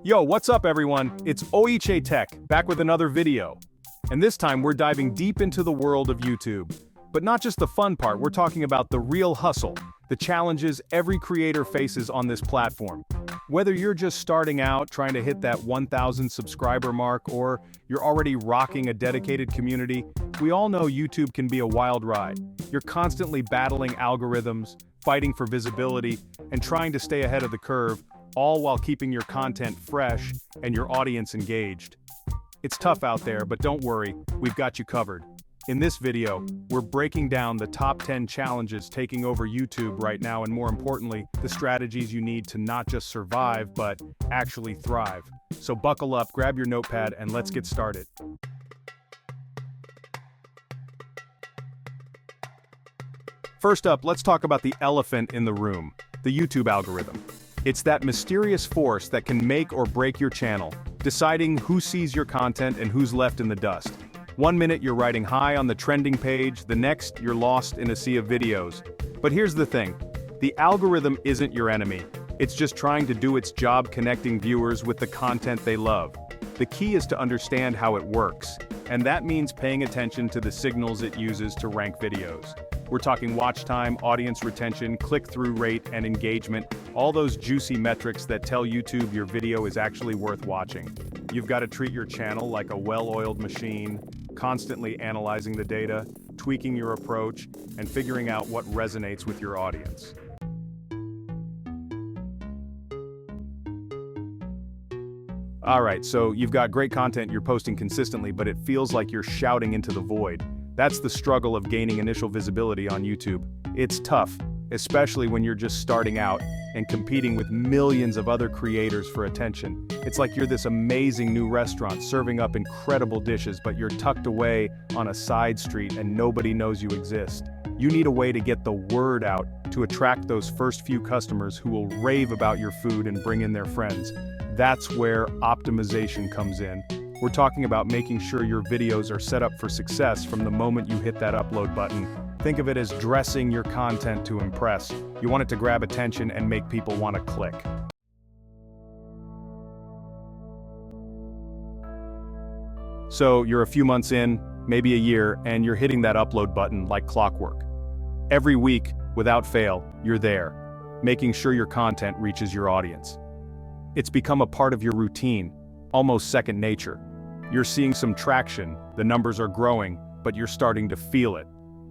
Yo, what's up everyone? It's Oyiche Tech, back with another video. And this time we're diving deep into the world of YouTube. But not just the fun part, we're talking about the real hustle, the challenges every creator faces on this platform. Whether you're just starting out, trying to hit that 1,000 subscriber mark, or you're already rocking a dedicated community, we all know YouTube can be a wild ride. You're constantly battling algorithms, fighting for visibility, and trying to stay ahead of the curve, all while keeping your content fresh and your audience engaged. It's tough out there, but don't worry, we've got you covered. In this video, we're breaking down the top 10 challenges taking over YouTube right now, and more importantly, the strategies you need to not just survive, but actually thrive. So buckle up, grab your notepad, and let's get started. First up, let's talk about the elephant in the room, the YouTube algorithm. It's that mysterious force that can make or break your channel, deciding who sees your content and who's left in the dust. One minute you're riding high on the trending page, the next you're lost in a sea of videos. But here's the thing, the algorithm isn't your enemy. It's just trying to do its job connecting viewers with the content they love. The key is to understand how it works, and that means paying attention to the signals it uses to rank videos. We're talking watch time, audience retention, click-through rate, and engagement, all those juicy metrics that tell YouTube your video is actually worth watching. You've got to treat your channel like a well-oiled machine, constantly analyzing the data, tweaking your approach, and figuring out what resonates with your audience. Alright, so you've got great content you're posting consistently, but it feels like you're shouting into the void. That's the struggle of gaining initial visibility on YouTube. It's tough, especially when you're just starting out and competing with millions of other creators for attention. It's like you're this amazing new restaurant serving up incredible dishes, but you're tucked away on a side street and nobody knows you exist. You need a way to get the word out to attract those first few customers who will rave about your food and bring in their friends. That's where optimization comes in. We're talking about making sure your videos are set up for success from the moment you hit that upload button. Think of it as dressing your content to impress. You want it to grab attention and make people want to click. So you're a few months in, maybe a year, and you're hitting that upload button like clockwork. Every week, without fail, you're there, making sure your content reaches your audience. It's become a part of your routine, almost second nature. You're seeing some traction, the numbers are growing, but you're starting to feel it.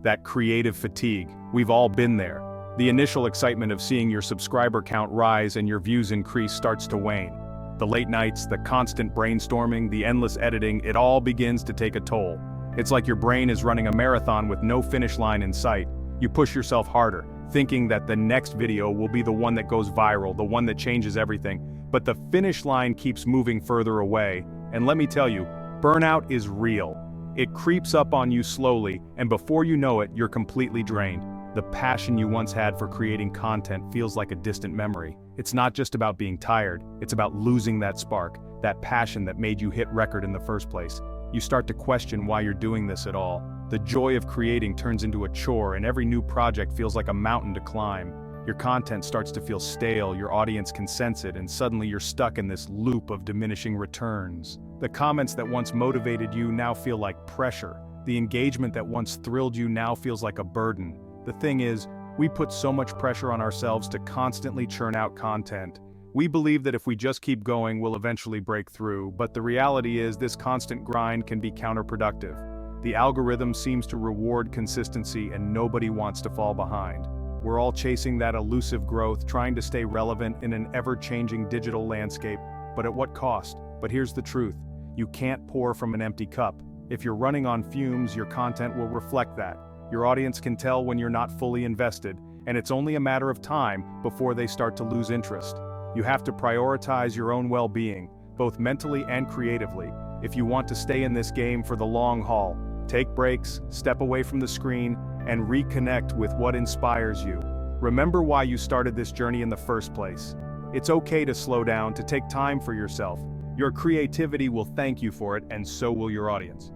That creative fatigue, we've all been there. The initial excitement of seeing your subscriber count rise and your views increase starts to wane. The late nights, the constant brainstorming, the endless editing, it all begins to take a toll. It's like your brain is running a marathon with no finish line in sight. You push yourself harder, thinking that the next video will be the one that goes viral, the one that changes everything. But the finish line keeps moving further away, and let me tell you, burnout is real. It creeps up on you slowly, and before you know it, you're completely drained. The passion you once had for creating content feels like a distant memory. It's not just about being tired, it's about losing that spark, that passion that made you hit record in the first place. You start to question why you're doing this at all. The joy of creating turns into a chore, and every new project feels like a mountain to climb. Your content starts to feel stale, your audience can sense it, and suddenly you're stuck in this loop of diminishing returns. The comments that once motivated you now feel like pressure. The engagement that once thrilled you now feels like a burden. The thing is, we put so much pressure on ourselves to constantly churn out content. We believe that if we just keep going, we'll eventually break through, but the reality is this constant grind can be counterproductive. The algorithm seems to reward consistency and nobody wants to fall behind. We're all chasing that elusive growth, trying to stay relevant in an ever-changing digital landscape, but at what cost? But here's the truth, you can't pour from an empty cup. If you're running on fumes, your content will reflect that. Your audience can tell when you're not fully invested, and it's only a matter of time before they start to lose interest. You have to prioritize your own well-being, both mentally and creatively, if you want to stay in this game for the long haul. Take breaks, step away from the screen, and reconnect with what inspires you. Remember why you started this journey in the first place. It's okay to slow down, to take time for yourself. Your creativity will thank you for it, and so will your audience.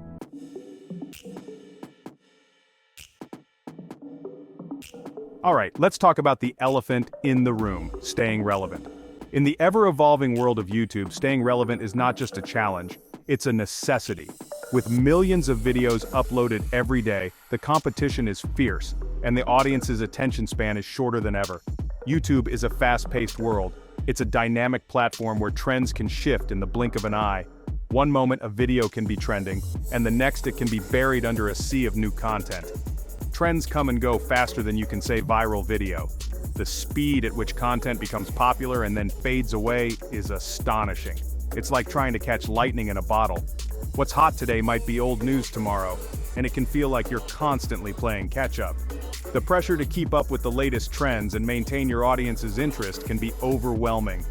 Alright, let's talk about the elephant in the room, staying relevant. In the ever-evolving world of YouTube, staying relevant is not just a challenge, it's a necessity. With millions of videos uploaded every day, the competition is fierce, and the audience's attention span is shorter than ever. YouTube is a fast-paced world. It's a dynamic platform where trends can shift in the blink of an eye. One moment a video can be trending, and the next it can be buried under a sea of new content. Trends come and go faster than you can say viral video. The speed at which content becomes popular and then fades away is astonishing. It's like trying to catch lightning in a bottle. What's hot today might be old news tomorrow, and it can feel like you're constantly playing catch-up. The pressure to keep up with the latest trends and maintain your audience's interest can be overwhelming.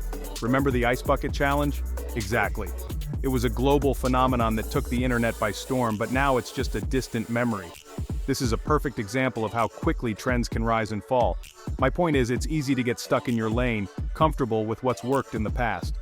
Remember the Ice Bucket Challenge? Exactly. It was a global phenomenon that took the internet by storm, but now it's just a distant memory. This is a perfect example of how quickly trends can rise and fall. My point is, it's easy to get stuck in your lane, comfortable with what's worked in the past.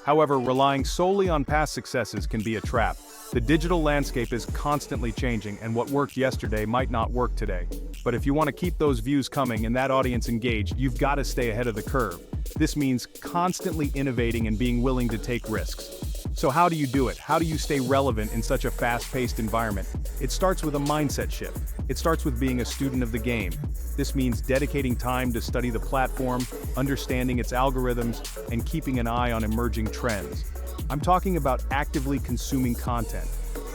However, relying solely on past successes can be a trap. The digital landscape is constantly changing, and what worked yesterday might not work today. But if you want to keep those views coming and that audience engaged, you've got to stay ahead of the curve. This means constantly innovating and being willing to take risks. So how do you do it? How do you stay relevant in such a fast-paced environment? It starts with a mindset shift. It starts with being a student of the game. This means dedicating time to study the platform, understanding its algorithms, and keeping an eye on emerging trends. I'm talking about actively consuming content,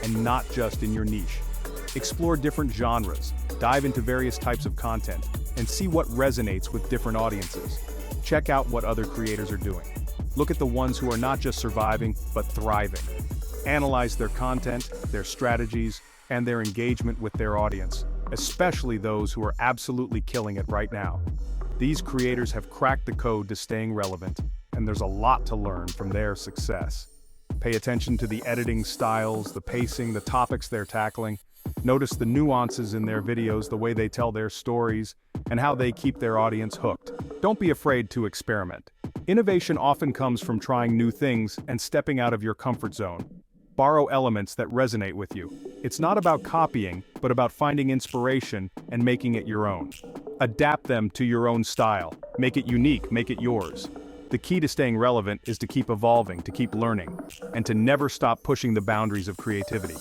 and not just in your niche. Explore different genres, dive into various types of content, and see what resonates with different audiences. Check out what other creators are doing. Look at the ones who are not just surviving, but thriving. Analyze their content, their strategies, and their engagement with their audience, especially those who are absolutely killing it right now. These creators have cracked the code to staying relevant, and there's a lot to learn from their success. Pay attention to the editing styles, the pacing, the topics they're tackling. Notice the nuances in their videos, the way they tell their stories, and how they keep their audience hooked. Don't be afraid to experiment. Innovation often comes from trying new things and stepping out of your comfort zone. Borrow elements that resonate with you. It's not about copying, but about finding inspiration and making it your own. Adapt them to your own style. Make it unique, make it yours. The key to staying relevant is to keep evolving, to keep learning, and to never stop pushing the boundaries of creativity.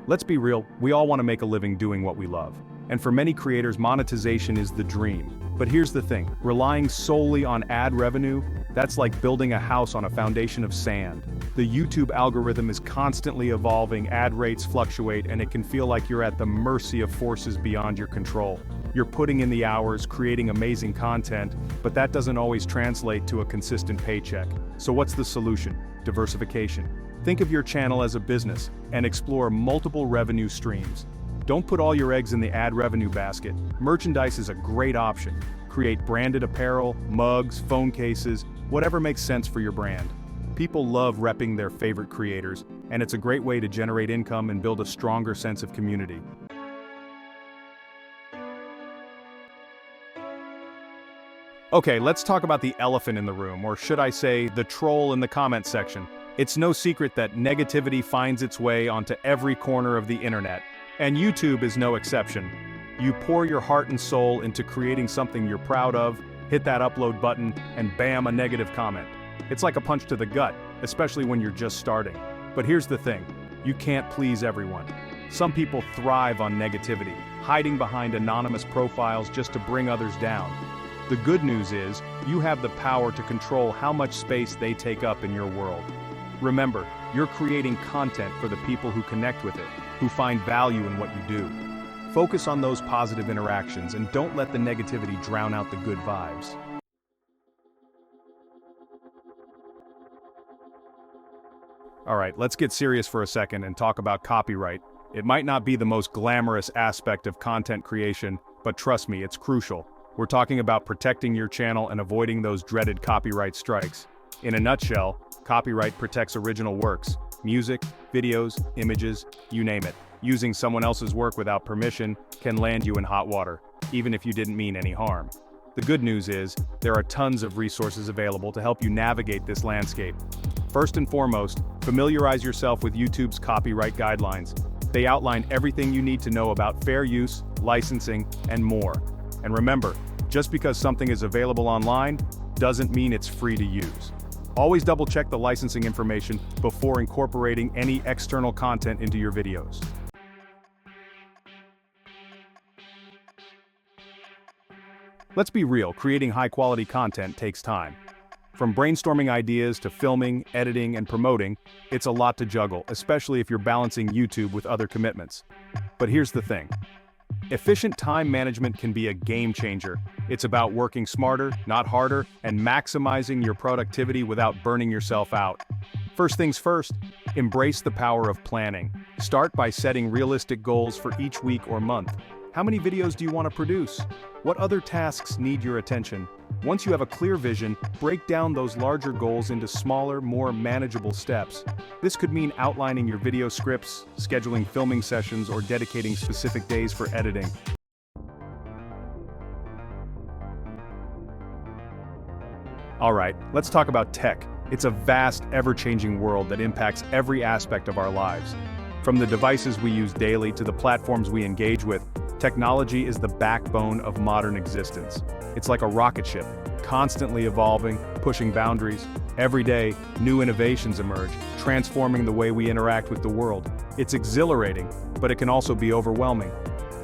Let's be real, we all want to make a living doing what we love. And for many creators, monetization is the dream. But here's the thing, relying solely on ad revenue, that's like building a house on a foundation of sand. The YouTube algorithm is constantly evolving, ad rates fluctuate, and it can feel like you're at the mercy of forces beyond your control. You're putting in the hours, creating amazing content, but that doesn't always translate to a consistent paycheck. So what's the solution? Diversification. Think of your channel as a business and explore multiple revenue streams. Don't put all your eggs in the ad revenue basket. Merchandise is a great option. Create branded apparel, mugs, phone cases, whatever makes sense for your brand. People love repping their favorite creators, and it's a great way to generate income and build a stronger sense of community. Okay, let's talk about the elephant in the room, or should I say, the troll in the comment section. It's no secret that negativity finds its way onto every corner of the internet. And YouTube is no exception. You pour your heart and soul into creating something you're proud of, hit that upload button, and bam, a negative comment. It's like a punch to the gut, especially when you're just starting. But here's the thing, you can't please everyone. Some people thrive on negativity, hiding behind anonymous profiles just to bring others down. The good news is, you have the power to control how much space they take up in your world. Remember, you're creating content for the people who connect with it, who find value in what you do. Focus on those positive interactions and don't let the negativity drown out the good vibes. Alright, let's get serious for a second and talk about copyright. It might not be the most glamorous aspect of content creation, but trust me, it's crucial. We're talking about protecting your channel and avoiding those dreaded copyright strikes. In a nutshell, copyright protects original works. Music, videos, images, you name it. Using someone else's work without permission can land you in hot water, even if you didn't mean any harm. The good news is, there are tons of resources available to help you navigate this landscape. First and foremost, familiarize yourself with YouTube's copyright guidelines. They outline everything you need to know about fair use, licensing, and more. And remember, just because something is available online doesn't mean it's free to use. Always double-check the licensing information before incorporating any external content into your videos. Let's be real, creating high-quality content takes time. From brainstorming ideas to filming, editing, and promoting, it's a lot to juggle, especially if you're balancing YouTube with other commitments. But here's the thing. Efficient time management can be a game changer. It's about working smarter, not harder, and maximizing your productivity without burning yourself out. First things first, embrace the power of planning. Start by setting realistic goals for each week or month. How many videos do you want to produce? What other tasks need your attention? Once you have a clear vision, break down those larger goals into smaller, more manageable steps. This could mean outlining your video scripts, scheduling filming sessions, or dedicating specific days for editing. Alright, let's talk about tech. It's a vast, ever-changing world that impacts every aspect of our lives. From the devices we use daily to the platforms we engage with, technology is the backbone of modern existence. It's like a rocket ship, constantly evolving, pushing boundaries. Every day, new innovations emerge, transforming the way we interact with the world. It's exhilarating, but it can also be overwhelming.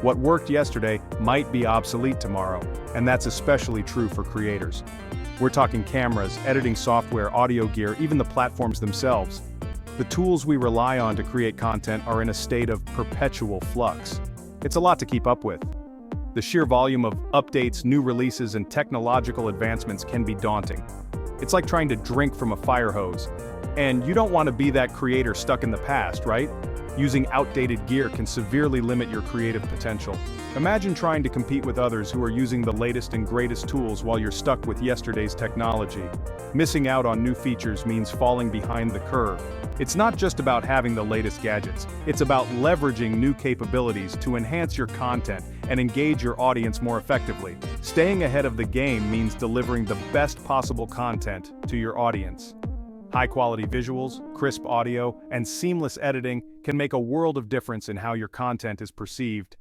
What worked yesterday might be obsolete tomorrow, and that's especially true for creators. We're talking cameras, editing software, audio gear, even the platforms themselves. The tools we rely on to create content are in a state of perpetual flux. It's a lot to keep up with. The sheer volume of updates, new releases, and technological advancements can be daunting. It's like trying to drink from a fire hose. And you don't want to be that creator stuck in the past, right? Using outdated gear can severely limit your creative potential. Imagine trying to compete with others who are using the latest and greatest tools while you're stuck with yesterday's technology. Missing out on new features means falling behind the curve. It's not just about having the latest gadgets, it's about leveraging new capabilities to enhance your content and engage your audience more effectively. Staying ahead of the game means delivering the best possible content to your audience. High-quality visuals, crisp audio, and seamless editing can make a world of difference in how your content is perceived.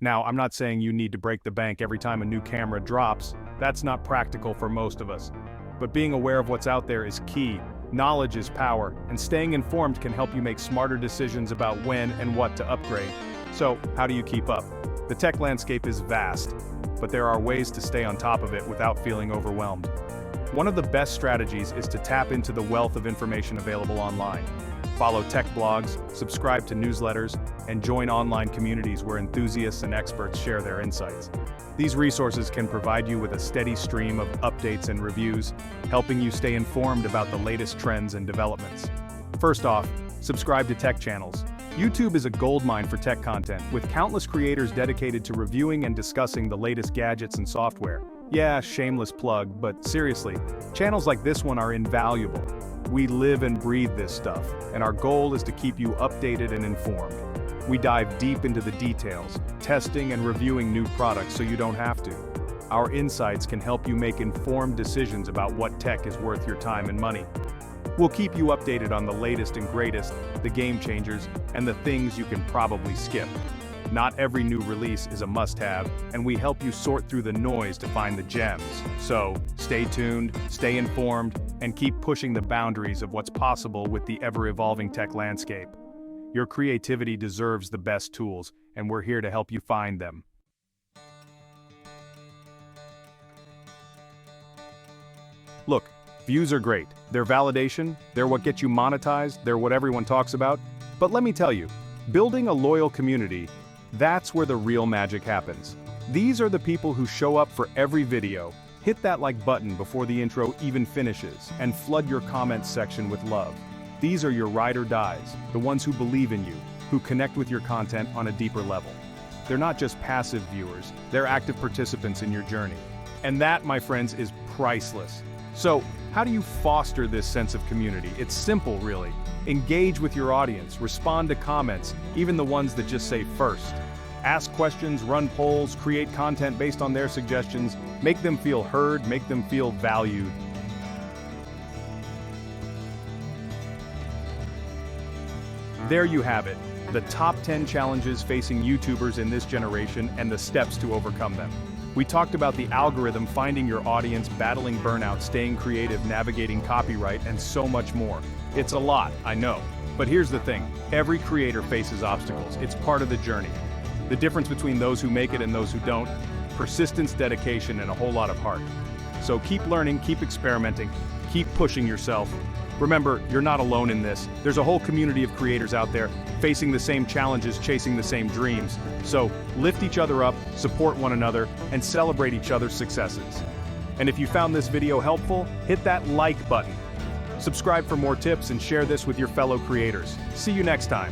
Now, I'm not saying you need to break the bank every time a new camera drops. That's not practical for most of us. But being aware of what's out there is key. Knowledge is power, and staying informed can help you make smarter decisions about when and what to upgrade. So, how do you keep up? The tech landscape is vast, but there are ways to stay on top of it without feeling overwhelmed. One of the best strategies is to tap into the wealth of information available online. Follow tech blogs, subscribe to newsletters, and join online communities where enthusiasts and experts share their insights. These resources can provide you with a steady stream of updates and reviews, helping you stay informed about the latest trends and developments. First off, subscribe to tech channels. YouTube is a goldmine for tech content, with countless creators dedicated to reviewing and discussing the latest gadgets and software. Yeah, shameless plug, but seriously, channels like this one are invaluable. We live and breathe this stuff, and our goal is to keep you updated and informed. We dive deep into the details, testing and reviewing new products so you don't have to. Our insights can help you make informed decisions about what tech is worth your time and money. We'll keep you updated on the latest and greatest, the game changers, and the things you can probably skip. Not every new release is a must-have, and we help you sort through the noise to find the gems. So, stay tuned, stay informed, and keep pushing the boundaries of what's possible with the ever-evolving tech landscape. Your creativity deserves the best tools, and we're here to help you find them. Look, views are great. They're validation, they're what gets you monetized, they're what everyone talks about. But let me tell you, building a loyal community, that's where the real magic happens. These are the people who show up for every video, hit that like button before the intro even finishes, and flood your comments section with love. These are your ride or dies, the ones who believe in you, who connect with your content on a deeper level. They're not just passive viewers, they're active participants in your journey. And that, my friends, is priceless. So, how do you foster this sense of community? It's simple, really. Engage with your audience, respond to comments, even the ones that just say first. Ask questions, run polls, create content based on their suggestions, make them feel heard, make them feel valued. There you have it, the top 10 challenges facing YouTubers in this generation and the steps to overcome them. We talked about the algorithm, finding your audience, battling burnout, staying creative, navigating copyright, and so much more. It's a lot, I know. But here's the thing, every creator faces obstacles. It's part of the journey. The difference between those who make it and those who don't, persistence, dedication, and a whole lot of heart. So keep learning, keep experimenting, keep pushing yourself. Remember, you're not alone in this. There's a whole community of creators out there facing the same challenges, chasing the same dreams. So lift each other up, support one another, and celebrate each other's successes. And if you found this video helpful, hit that like button. Subscribe for more tips and share this with your fellow creators. See you next time.